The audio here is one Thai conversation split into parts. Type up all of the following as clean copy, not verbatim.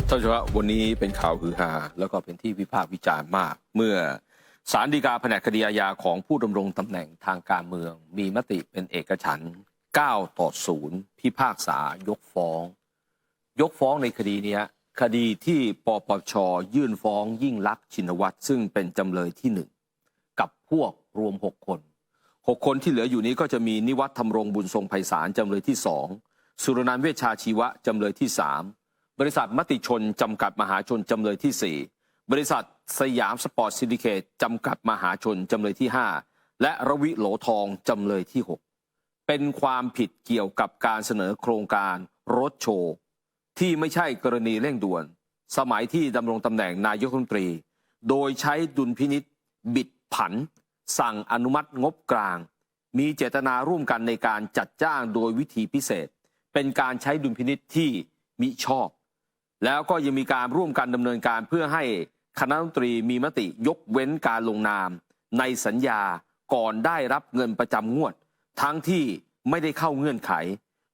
ท่านผู้ชมครับวันนี้เป็นข่าวฮือฮาแล้วก็เป็นที่วิพากษ์วิจารณ์มาก เมื่อศาลฎีกาแผนกคดีอาญาของผู้ดำรงตำแหน่งทางการเมืองมีมติเป็นเอกฉันท์9-0พิพากษายกฟ้องในคดีนี้คดีที่ปปช.ยื่นฟ้องยิ่งลักษณ์ชินวัตรซึ่งเป็นจำเลยที่1กับพวกรวม6 คน6 คนที่เหลืออยู่นี้ก็จะมีนิวัฒน์ธรรมรงค์บุญทรงไพศาลจำเลยที่2สุรนันท์เวชชาชีวะจำเลยที่3บริษัทมติชนจำกัดมหาชนจำเลยที่4บริษัทสยามสปอร์ตซินดิเคตจำกัดมหาชนจำเลยที่5และรวิโหลทองจำเลยที่6เป็นความผิดเกี่ยวกับการเสนอโครงการรถโชว์ที่ไม่ใช่กรณีเร่งด่วนสมัยที่ดำรงตำแหน่งนายกรัฐมนตรีโดยใช้ดุลพินิจบิดผันสั่งอนุมัติงบกลางมีเจตนาร่วมกันในการจัดจ้างโดยวิธีพิเศษเป็นการใช้ดุลพินิจที่มิชอบแล้วก็ยังมีการร่วมกันดำเนินการเพื่อให้คณะรัฐมนตรีมีมติยกเว้นการลงนามในสัญญาก่อนได้รับเงินประจำงวดทั้งที่ไม่ได้เข้าเงื่อนไข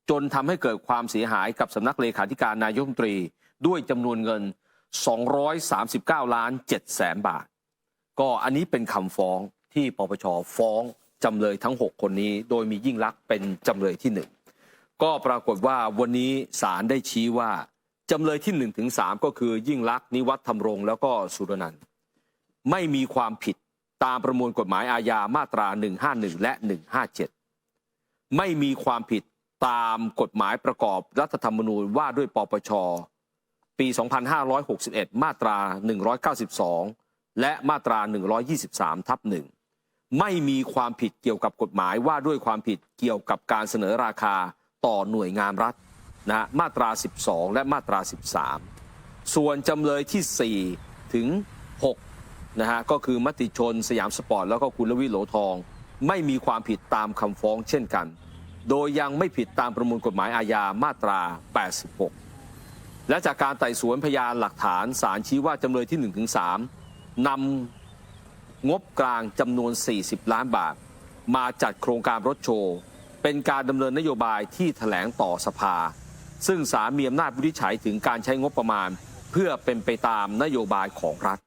จนทำให้เกิดความเสียหายกับสำนักเลขาธิการนายกรัฐมนตรีด้วยจำนวนเงิน239.7 ล้านบาทก็อันนี้เป็นคำฟ้องที่ปปช.ฟ้องจำเลยทั้ง6 คนนี้โดยมียิ่งลักษณ์เป็นจำเลยที่1ก็ปรากฏว่าวันนี้ศาลได้ชี้ว่าจำเลยที่1 ถึง 3ก็คือยิ่งลักษณ์นิวัฒน์ธรรมรงค์แล้วก็สุรนันท์ไม่มีความผิดตามประมวลกฎหมายอาญามาตรา151และ157ไม่มีความผิดตามกฎหมายประกอบรัฐธรรมนูญว่าด้วยปปช.ปี 2561 มาตรา 192 และมาตรา 123/1ไม่มีความผิดเกี่ยวกับกฎหมายว่าด้วยความผิดเกี่ยวกับการเสนอราคาต่อหน่วยงานรัฐนะมาตรา 12 และมาตรา 13ส่วนจำเลยที่4 ถึง 6นะฮะก็คือมติชนสยามสปอร์ตแล้วก็คุณรวิโหลทองไม่มีความผิดตามคำฟ้องเช่นกันโดยยังไม่ผิดตามประมวลกฎหมายอาญามาตรา 86และจากการไต่สวนพยานหลักฐานศาลชี้ว่าจำเลยที่ 1 ถึง 3นำงบกลางจำนวน40 ล้านบาทมาจัดโครงการรถโชว์เป็นการดำเนินนโยบายที่แถลงต่อสภาซึ่งศาลมีอำนาจวินิจฉัยถึงการใช้งบประมาณเพื่อเป็นไปตามนโยบายของรัฐ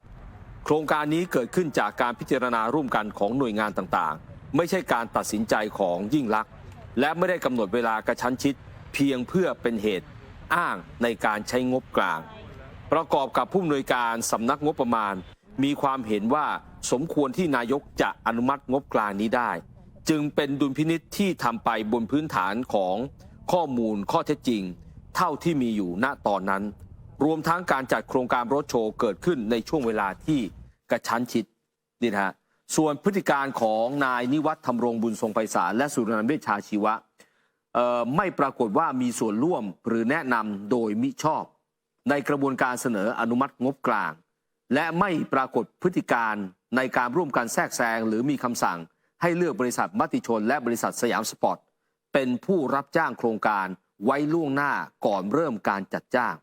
โครงการนี้เกิดขึ้นจากการพิจารณาร่วมกันของหน่วยงานต่างๆไม่ใช่การตัดสินใจของยิ่งลักษณ์และไม่ได้กำหนดเวลากระชั้นชิดเพียงเพื่อเป็นเหตุอ้างในการใช้งบกลางประกอบกับผู้อำนวยการสำนักงบประมาณมีความเห็นว่าสมควรที่นายกจะอนุมัติงบกลางนี้ได้จึงเป็นดุลพินิจที่ทำไปบนพื้นฐานของข้อมูลข้อเท็จจริงเท่าที่มีอยู่ณตอนนั้นรวมทั้งการจัดโครงการรถโชว์เกิดขึ้นในช่วงเวลาที่กระชั้นชิดนี่นะฮะส่วนพฤติการของนายนิวัฒน์ธรรมรงค์บุญทรงไพศาลและสุรนันท์เวชชาชีวะไม่ปรากฏว่ามีส่วนร่วมหรือแนะนำโดยมิชอบในกระบวนการเสนออนุมัติงบกลางและไม่ปรากฏพฤติการในการร่วมกันแทรกแซงหรือมีคำสั่งให้เลือกบริษัทมติชนและบริษัทสยามสปอร์ตเป็นผู้รับจ้างโครงการไว้ล่วงหน้าก่อนเริ่มการจัดจ้าง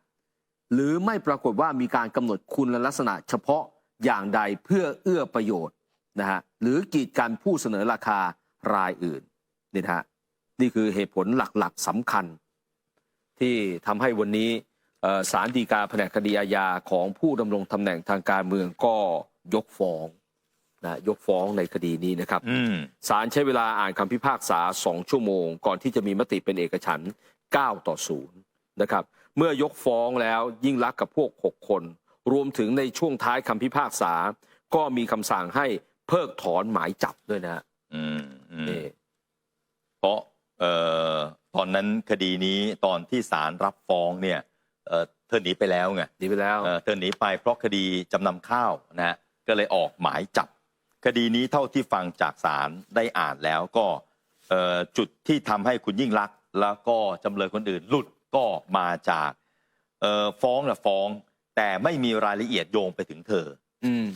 หรือไม่ปรากฏว่ามีการกำหนดคุณลักษณะเฉพาะอย่างใดเพื่อเอื้อประโยชน์นะฮะหรือกีดกันผู้เสนอราคารายอื่นนี่นะฮะนี่คือเหตุผลหลักๆสำคัญที่ทำให้วันนี้ศาลฎีกาแผนกคดีอาญาของผู้ดำรงตำแหน่งทางการเมืองก็ยกฟ้องนะยกฟ้องในคดีนี้นะครับศาลใช้เวลาอ่านคำพิพากษา2 ชั่วโมงก่อนที่จะมีมติเป็นเอกฉันท์9-0นะครับเมื่อยกฟ้องแล้วยิ่งลักษณ์กับพวก6 คนรวมถึงในช่วงท้ายคำพิพากษาก็มีคำสั่งให้เพิกถอนหมายจับด้วยนะเพราะตอนนั้นคดีนี้ตอนที่ศาลรับฟ้องเนี่ยเธอหนีไปแล้วไงหนีไปแล้วเธอหนีไปเพราะคดีจำนำข้าวนะฮะก็เลยออกหมายจับคดีนี้เท่าที่ฟังจากศาลได้อ่านแล้วก็จุดที่ทำให้คุณยิ่งลักษณ์แล้วก็จำเลยคนอื่นหลุดก็มาจากฟ้องนะฟ้องแต่ไม่มีรายละเอียดโยงไปถึงเธอ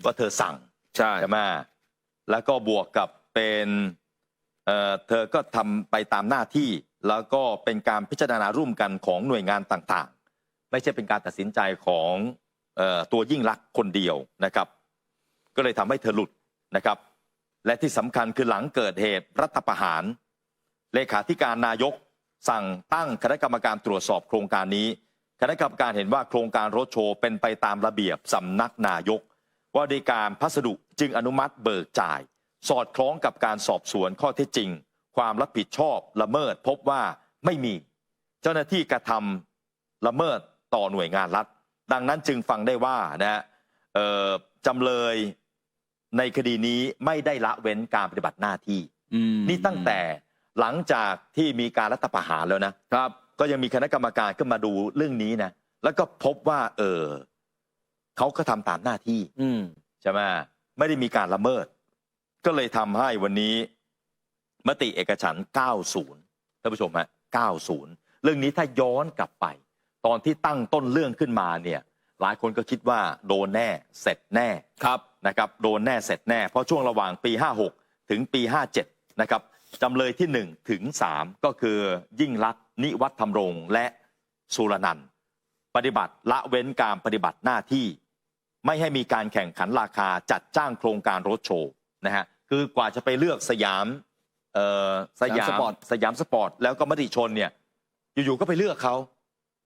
ว่าเธอสั่งใช่ไหมแล้วก็บวกกับเป็นเธอก็ทำไปตามหน้าที่แล้วก็เป็นการพิจารณาร่วมกันของหน่วยงานต่างๆไม่ใช่เป็นการตัดสินใจของตัวยิ่งลักษณ์คนเดียวนะครับก็เลยทำให้เธอหลุดนะครับและที่สำคัญคือหลังเกิดเหตุรัฐประหารเลขาธิการนายกสั่งตั้งคณะกรรมการตรวจสอบโครงการนี้ คณะกรรมการเห็นว่าโครงการรถโชว์เป็นไปตามระเบียบสำนักนายกว่าด้วยการพัสดุจึงอนุมัติเบิกจ่าย สอดคล้องกับการสอบสวนข้อเท็จจริงความรับผิดชอบละเมิดพบว่าไม่มีเจ้าหน้าที่กระทำละเมิดต่อหน่วยงานรัฐดังนั้นจึงฟังได้ว่านะฮะจำเลยในคดีนี้ไม่ได้ละเว้นการปฏิบัติหน้าที่นี่ตั้งแต่หลังจากที่มีการรัฐประหารแล้วนะครับก็ยังมีคณะกรรมการขึ้นมาดูเรื่องนี้นะแล้วก็พบว่าเขาก็ทำตามหน้าที่ใช่ไหมไม่ได้มีการละเมิดก็เลยทำให้วันนี้มติเอกฉันท์ 90 ท่านผู้ชมฮะ 90 เรื่องนี้ถ้าย้อนกลับไปตอนที่ตั้งต้นเรื่องขึ้นมาเนี่ยหลายคนก็คิดว่าโดนแน่เสร็จแน่ครับนะครับโดนแน่เสร็จแน่เพราะช่วงระหว่างปี 56 ถึงปี 57 นะครับจำเลยที่ 1 ถึง 3 ก็คือยิ่งลักษณ์นิวัฒน์ธรรมรงค์และสุรนันท์ปฏิบัติละเว้นการปฏิบัติหน้าที่ไม่ให้มีการแข่งขันราคาจัดจ้างโครงการรถโชว์นะฮะคือกว่าจะไปเลือกสยามสยามสปอร์ตแล้วก็มติชนเนี่ยอยู่ๆก็ไปเลือกเขา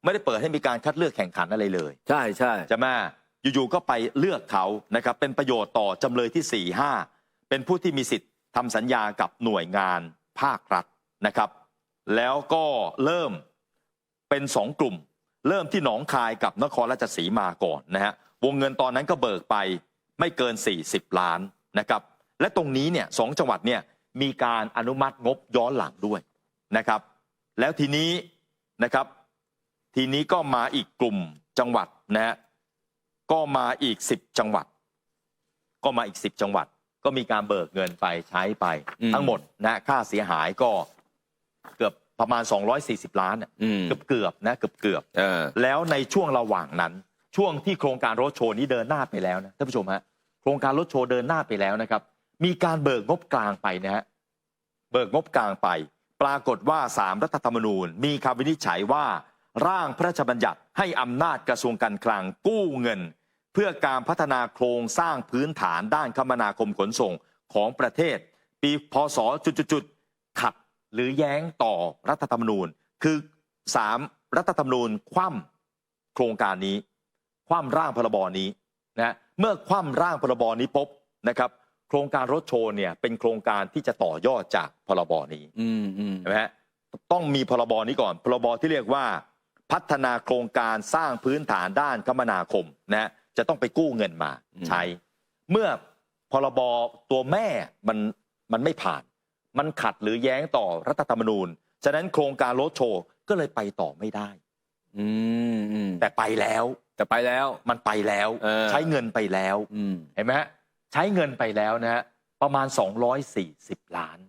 ไม่ได้เปิดให้มีการคัดเลือกแข่งขันอะไรเลยใช่ใช่ไหมอยู่ๆก็ไปเลือกเขานะครับเป็นประโยชน์ต่อจำเลยที่ 4-5 เป็นผู้ที่มีสิทธิ์ทำสัญญากับหน่วยงานภาครัฐนะครับแล้วก็เริ่มเป็น2 กลุ่มเริ่มที่หนองคายกับนครราชสีมาก่อนนะฮะวงเงินตอนนั้นก็เบิกไปไม่เกิน40 ล้านนะครับและตรงนี้เนี่ย2 จังหวัดเนี่ยมีการอนุมัติงบย้อนหลังด้วยนะครับแล้วทีนี้นะครับทีนี้ก็มาอีกกลุ่มจังหวัดนะฮะก็มาอีก10 จังหวัดก็มาอีก10 จังหวัดก็มีการเบิกเงินไปใช้ไปทั้งหมดนะค่าเสียหายก็เกือบประมาณ240 ล้านเกือบนะเกือบแล้วในช่วงระหว่างนั้นช่วงที่โครงการรถโชว์นี้เดินหน้าไปแล้วนะท่านผู้ชมฮะโครงการรถโชว์เดินหน้าไปแล้วนะครับมีการเบิกงบกลางไปนะฮะเบิกงบกลางไปปรากฏว่า3 รัฐธรรมนูญมีคำวินิจฉัยว่าร่างพระราชบัญญัติให้อำนาจกระทรวงการคลังกู้เงินเพื่อการพัฒนาโครงสร้างพื้นฐานด้านคมนาคมขนส่งของประเทศปีพศจุดขัดหรือแย้งต่อรัฐธรรมนูญคือ3 รัฐธรรมนูญคว่ำโครงการนี้คว่ำร่างพรบนี้นะเมื่อคว่ำร่างพรบนี้ปุ๊บนะครับโครงการรถโชว์เนี่ยเป็นโครงการที่จะต่อยอดจากพรบนี้ใช่ไหมฮะต้องมีพรบนี้ก่อนพรบที่เรียกว่าพัฒนาโครงการสร้างพื้นฐานด้านคมนาคมนะจะต้องไปกู้เงินมาใช้เมื่อพรบตัวแม่มันไม่ผ่านมันขัดหรือแย้งต่อรัฐธรรมนูญฉะนั้นโครงการรถโชว์ก็เลยไปต่อไม่ได้แต่ไปแล้วมันไปแล้วใช้เงินไปแล้วเห็นไหมฮะใช้เงินไปแล้วนะฮะประมาณ240 ล้าน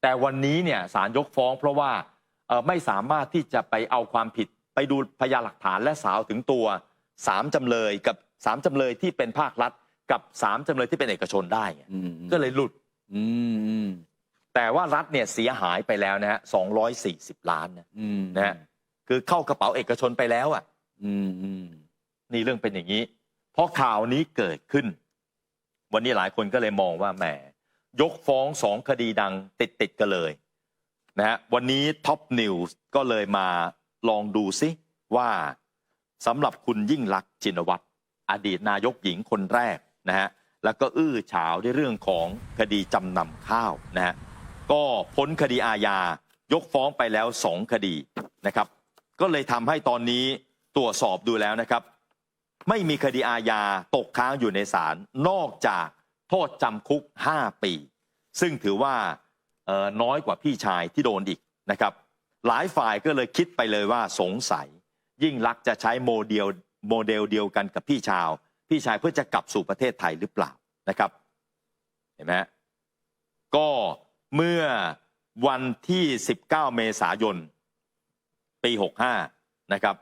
แต่วันนี้เนี่ยศาลยกฟ้องเพราะว่าไม่สามารถที่จะไปเอาความผิดไปดูพยานหลักฐานและสาวถึงตัว3 จำเลยกับ3 จำเลยที่เป็นภาครัฐกับ3 จำเลยที่เป็นเอกชนได้ก็เลยหลุดแต่ว่ารัฐเนี่ยเสียหายไปแล้วนะฮะ240 ล้านนะฮะคือเข้ากระเป๋าเอกชนไปแล้วอ่ะนี่เรื่องเป็นอย่างนี้พอข่าวนี้เกิดขึ้นวันนี้หลายคนก็เลยมองว่าแหมยกฟ้อง2 คดีดังติดกันเลยนะฮะวันนี้ท็อปนิวส์ก็เลยมาลองดูซิว่าสำหรับคุณยิ่งลักษณ์ชินวัตรอดีตนายกหญิงคนแรกนะฮะแล้วก็อื้อฉาวในเรื่องของคดีจำนำข้าวนะฮะก็พ้นคดีอาญายกฟ้องไปแล้ว2 คดีนะครับก็เลยทำให้ตอนนี้ตรวจสอบดูแล้วนะครับไม่มีคดีอาญาตกค้างอยู่ในศาลนอกจากโทษจำคุก5 ปีซึ่งถือว่าน้อยกว่าพี่ชายที่โดนอีกนะครับหลายฝ่ายก็เลยคิดไปเลยว่าสงสัยยิ่งลักษณ์จะใช้โมเดลเดียวกันกับพี่ชายเพื่อจะกลับสู่ประเทศไทยหรือเปล่านะครับเห็นไหมก็เมื่อวันที่19 เมษายนปี 65นะครับ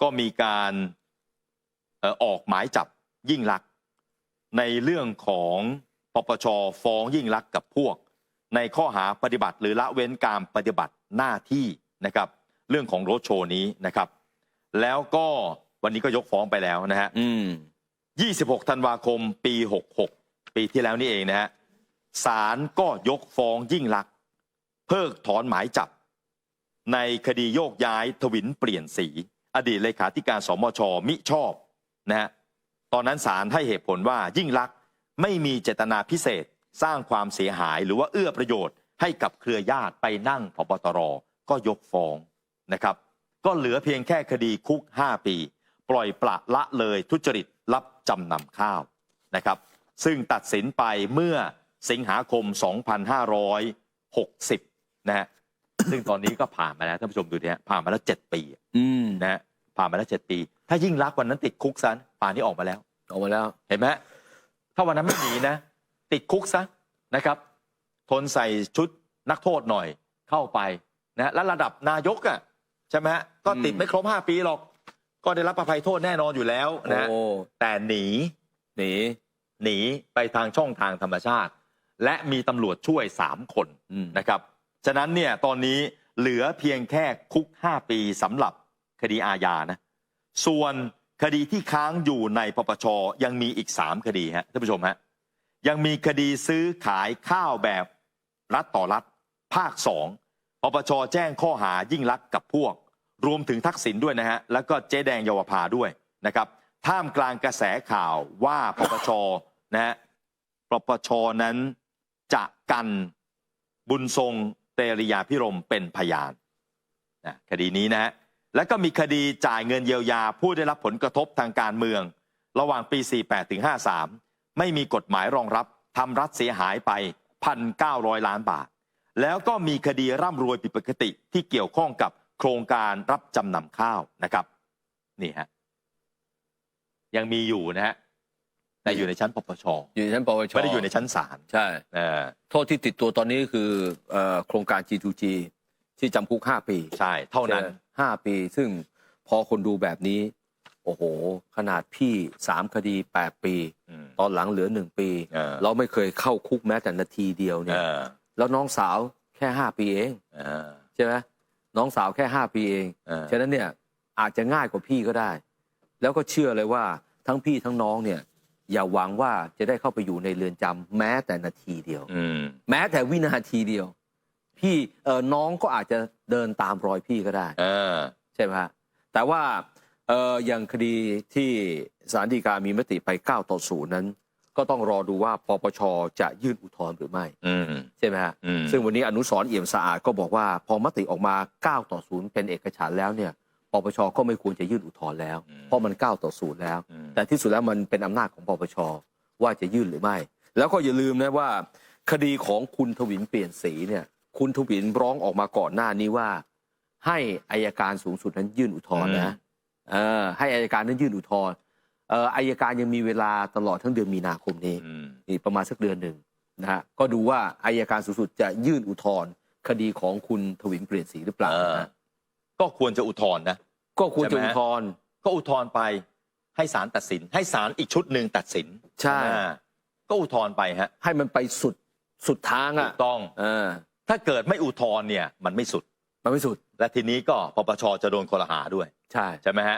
ก็มีการออกหมายจับยิ่งลักษณ์ในเรื่องของปปช.ฟ้องยิ่งลักษณ์กับพวกในข้อหาปฏิบัติหรือละเว้นการปฏิบัติหน้าที่นะครับเรื่องของรถโชว์นี้นะครับแล้วก็วันนี้ก็ยกฟ้องไปแล้วนะฮะ26 ธันวาคมปี 66 ปีที่แล้วนี่เองนะฮะศาลก็ยกฟ้องยิ่งลักษณ์เพิกถอนหมายจับในคดีโยกย้ายทวินเปลี่ยนสี อดีตเลขาธิการสมช.มิชอบนะฮะตอนนั้นศาลให้เหตุผลว่ายิ่งลักษณ์ไม่มีเจตนาพิเศษสร้างความเสียหายหรือว่าเอื้อประโยชน์ให้กับเครือญาติไปนั่งผบตรก็ยกฟ้องนะครับก็เหลือเพียงแค่คดีคุก5 ปีปล่อยปละละเลยทุจริตรับจำนำข้าวนะครับซึ่งตัดสินไปเมื่อสิงหาคม 2560 นะฮะ ซึ่งตอนนี้ก็ผ่านมาแล้วท่านผู้ชมดูเนี่ยผ่านมาแล้ว7 ปีนะฮะผ่านมาแล้ว7 ปีถ้ายิ่งรักษณ์วันนั้นติดคุกซะป่านนี้ออกมาแล้วเห็นไหมถ้าวันนั้นไม่หนีนะติดคุกซะนะครับทนใส่ชุดนักโทษหน่อยเข้าไปนะและระดับนายกอ่ะใช่ไหมฮะก็ติดไม่ครบ5 ปีหรอกก็ได้รับอภัยโทษแน่นอนอยู่แล้วนะแต่หนีไปทางช่องทางธรรมชาติและมีตำรวจช่วย3 คนนะครับฉะนั้นเนี่ยตอนนี้เหลือเพียงแค่คุก5 ปีสำหรับคดีอาญานะส่วนคดีที่ค้างอยู่ในปปชยังมีอีก3 คดีฮะท่านผู้ชมฮะยังมีคดีซื้อขายข้าวแบบรัฐต่อรัฐภาค 2ปปชแจ้งข้อหายิ่งลักษณ์กับพวกรวมถึงทักษิณด้วยนะฮะแล้วก็เจ๊แดงเยาวภาด้วยนะครับท่ามกลางกระแสข่าวว่าปปชนะฮะปปชนั้นจะกันบุญทรงเตริยาภิรมย์เป็นพยานนะคดีนี้นะฮะแล้วก็มีคดีจ่ายเงินเยียวยาผู้ได้รับผลกระทบทางการเมืองระหว่างปี 48 ถึง 53ไม่มีกฎหมายรองรับทำรัฐเสียหายไป 1,900 ล้านบาทแล้วก็มีคดีร่ำรวยผิดปกติที่เกี่ยวข้องกับโครงการรับจำนำข้าวนะครับนี่ฮะยังมีอยู่นะฮะแต่อยู่ในชั้นปปชอยู่ในชั้นปปชไม่ได้อยู่ในชั้นศาลใช่โทษที่ติดตัวตอนนี้คือโครงการ G2G ที่จำคุก5 ปีใช่เท่านั้น5 ปีซึ่งพอคนดูแบบนี้โอ้โหขนาดพี่3 คดี 8 ปีตอนหลังเหลือ1 ปีเราไม่เคยเข้าคุกแม้แต่นาทีเดียวเนี่ยแล้วน้องสาวแค่5 ปีเองใช่ไหมน้องสาวแค่5 ปีเองฉะนั้นเนี่ยอาจจะง่ายกว่าพี่ก็ได้แล้วก็เชื่อเลยว่าทั้งพี่ทั้งน้องเนี่ยอย่าหวังว่าจะได้เข้าไปอยู่ในเรือนจำแม้แต่นาทีเดียวแม้แต่วินาทีเดียวพี่น้องก็อาจจะเดินตามรอยพี่ก็ได้ใช่ไหมฮะแต่ว่าอย่างคดีที่ศาลฎีกามีมติไป9-0นั้นก็ต้องรอดูว่าปปชจะยื่นอุทธรณ์หรือไม่ใช่ไหมฮะซึ่งวันนี้อนุสรณ์เอี่ยมสะอาดก็บอกว่าพอมติออกมา9-0เป็นเอกฉันท์แล้วเนี่ยปปชก็ไม่ควรจะยื่นอุทธรณ์แล้วเพราะมัน9-0แล้วแต่ที่สุดแล้วมันเป็นอำนาจของปปชว่าจะยื่นหรือไม่แล้วก็อย่าลืมนะว่าคดีของคุณทวินเปลี่ยนสีเนี่ยคุณทวินร้องออกมาก่อนหน้านี้ว่าให้อัยการสูงสุดนั้นยื่นอุทธรณ์นะให้อัยการนั้นยื่นอุทธรณ์อัยการยังมีเวลาตลอดทั้งเดือนมีนาคมนี้นี่ประมาณสักเดือนหนึ่งนะฮะก็ดูว่าอัยการสูงสุดจะยื่นอุทธรณ์คดีของคุณทวินเปลี่ยนสีหรือเปล่านะก็ควรจะอุทธรณ์นะก็ควรจะอุทธรณ์ก็อุทธรณ์ไปให้ศาลตัดสินให้ศาลอีกชุดหนึ่งตัดสินใช่ก็อุทธรณ์ไปฮะให้มันไปสุดทางอ่ะถูกต้องถ้าเกิดไม่อุทธรณ์เนี่ยมันไม่สุดและทีนี้ก็ปปชจะโดนข้อหาด้วยใช่ไหมฮะ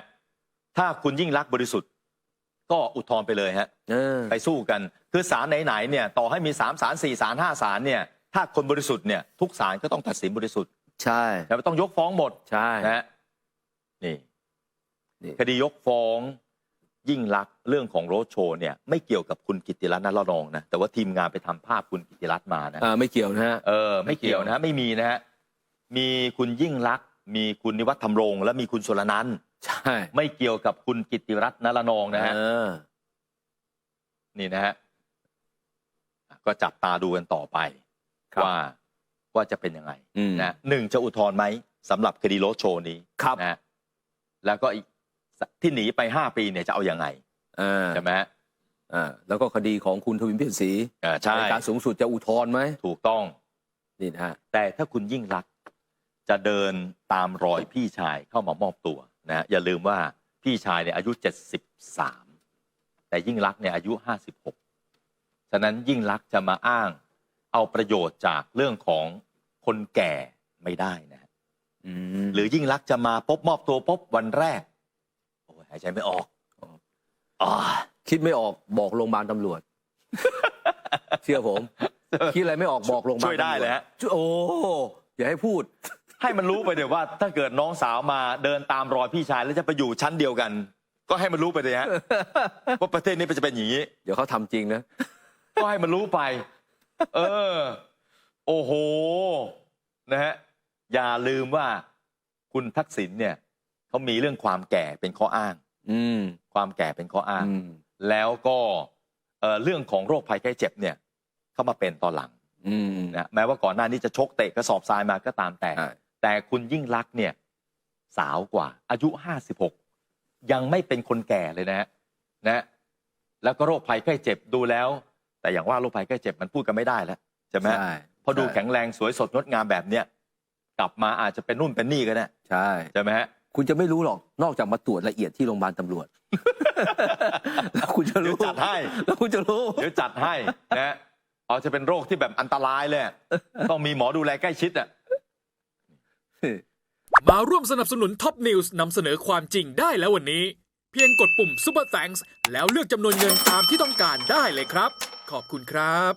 ถ้าคุณยิ่งลักษณ์บริสุทธิ์ก็อุทธรณ์ไปเลยฮะไปสู้กันคือศาลไหนๆเนี่ยต่อให้มี3 ศาล4 ศาล5 ศาลเนี่ยถ้าคนบริสุทธิ์เนี่ยทุกศาลก็ต้องตัดสินบริสุทธิ์ใช่แต่ต้องยกฟ้องหมดใช่นะนี่คดียกฟ้องยิ่งลักษณ์เรื่องของโรดโชว์เนี่ยไม่เกี่ยวกับคุณกิตติรัตน์ณ รนองนะแต่ว่าทีมงานไปทำภาพคุณกิตติรัตน์มานะไม่เกี่ยวนะฮะไม่เกี่ยวนะฮะไม่มีนะฮะมีคุณยิ่งลักษณ์มีคุณนิวัฒน์ธรรมรงค์และมีคุณสุรนันท์ใช่ไม่เกี่ยวกับคุณกิตติรัตน์ณ รนองนะฮะนี่นะฮะก็จับตาดูกันต่อไปว่าจะเป็นยังไงนะ1จะอุทธรณ์ไหมสำหรับคดีโรดโชว์นี้นะแล้วก็อีกที่หนีไป5 ปีเนี่ยจะเอายังไงใช่ไหมแล้วก็คดีของคุณทวินเปลี่ยนสีในการสูงสุดจะอุทธรณ์ไหมถูกต้องนี่นะฮะแต่ถ้าคุณยิ่งลักษณ์จะเดินตามรอยพี่ชายเข้ามามอบตัวนะอย่าลืมว่าพี่ชายเนี่ยอายุ73แต่ยิ่งลักษณ์เนี่ยอายุ56ฉะนั้นยิ่งลักษณ์จะมาอ้างเอาประโยชน์จากเรื่องของคนแก่ไม่ได้นะหรือยิ่งลักษณ์จะมามอบตัววันแรกโอ้ยหายใจไม่ออกคิดไม่ออกบอกโรงพยาบาลตำรวจเชื่อผมคิดอะไรไม่ออกบอกโรงพยาบาลช่วยได้เลยฮะโอ้อย่าให้พูด ให้มันรู้ไปเดี๋ยวว่า ถ้าเกิดน้องสาวมาเดินตามรอยพี่ชายแล้วจะไปอยู่ชั้นเดียวกัน ก็ให้มันรู้ไปเลยฮะว่าประเทศนี้จะเป็นอย่างนี้ เดี๋ยวเขาทำจริงนะ ก็ให้มันรู้ไป โอ้โหนะฮะอย่าลืมว่าคุณทักษิณเนี่ยเขามีเรื่องความแก่เป็นข้ออ้าง ความแก่เป็นข้ออ้าง แล้วก็เรื่องของโรคภัยไข้เจ็บเนี่ยเข้ามาเป็นตอนหลังนะแม้ว่าก่อนหน้านี้จะชกเตะกระสอบทรายมาก็ตามแต่คุณยิ่งลักษณ์เนี่ยสาวกว่าอายุ56ยังไม่เป็นคนแก่เลยนะแล้วก็โรคภัยไข้เจ็บดูแล้ว แต่อย่างว่าโรคภัยไข้เจ็บมันพูดกันไม่ได้แล้วใช่ไหมพอดูแข็งแรงสวยสดงดงามแบบเนี้ยกลับมาอาจจะเป็นนู่นเป็นนี่ก็ได้ใช่ไหมฮะคุณจะไม่รู้หรอกนอกจากมาตรวจละเอียดที่โรงพยาบาลตำรวจ แล้วคุณจะรู้ จัดให้ แล้วคุณจะรู้ เดี๋ยวจัดให้นะเอาจะเป็นโรคที่แบบอันตรายเลยต้องมีหมอดูแลใกล้ชิดอ่ะ มาร่วมสนับสนุนท็อปนิวส์นำเสนอความจริงได้แล้ววันนี้ เพียงกดปุ่ม Super Thanks แล้วเลือกจำนวนเงินตามที่ต้องการได้เลยครับ ขอบคุณครับ